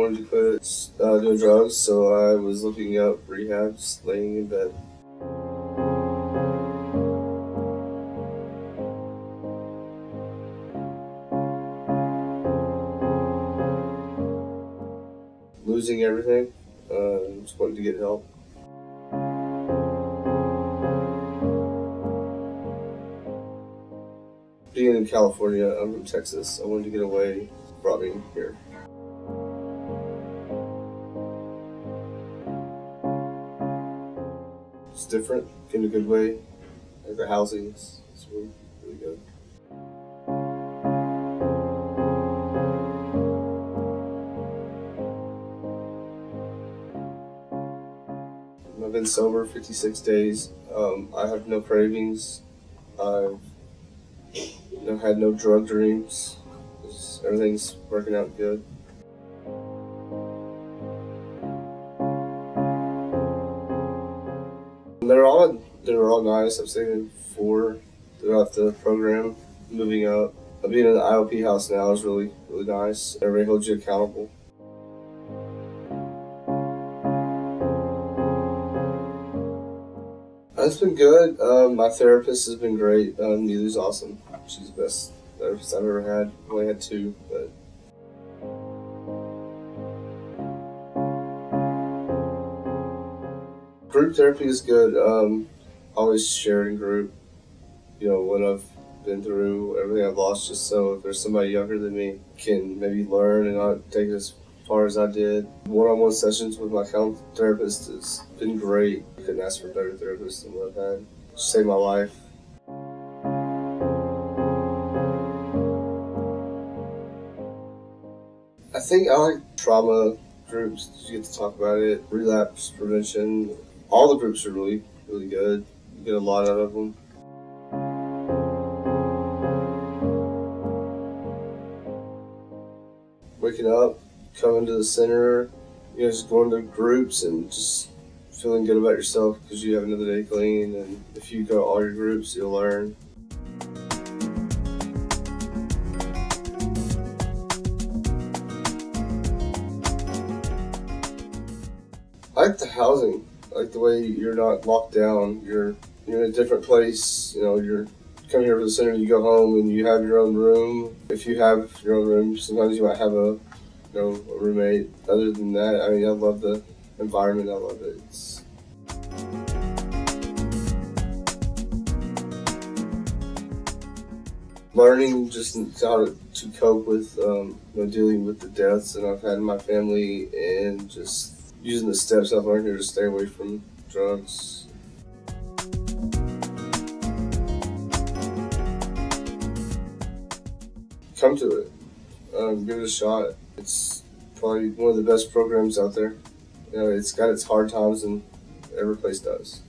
wanted to quit doing drugs, so I was looking up rehabs, laying in bed. Losing everything, just wanted to get help. Being in California, I'm from Texas. I wanted to get away, brought me here. It's different in a good way. Like the housing is really, really good. I've been sober 56 days. I have no cravings. I've had no drug dreams. Everything's working out good. They were all nice. I've stayed in 4 throughout the program, moving up. Being in the IOP house now is really, really nice. Everybody holds you accountable. It's been good. My therapist has been great. Neely's awesome. She's the best therapist I've ever had. I only had 2, but group therapy is good. Always share in group. What I've been through, everything I've lost, just so if there's somebody younger than me can maybe learn and not take it as far as I did. One-on-one sessions with my counselor therapist has been great. I couldn't ask for a better therapist than what I've had. She saved my life. I think I like trauma groups. You get to talk about it. Relapse prevention. All the groups are really, really good. You get a lot out of them. Waking up, coming to the center, just going to groups and just feeling good about yourself because you have another day clean. And if you go to all your groups, you'll learn. I like the housing. I like the way you're not locked down. You're in a different place. You're coming here to the center, you go home and you have your own room. If you have your own room, sometimes you might have a roommate. Other than that, I love the environment. I love it. It's learning just how to cope with dealing with the deaths that I've had in my family, and just using the steps I've learned here to stay away from drugs. Come to it. Give it a shot. It's probably one of the best programs out there. It's got its hard times, and every place does.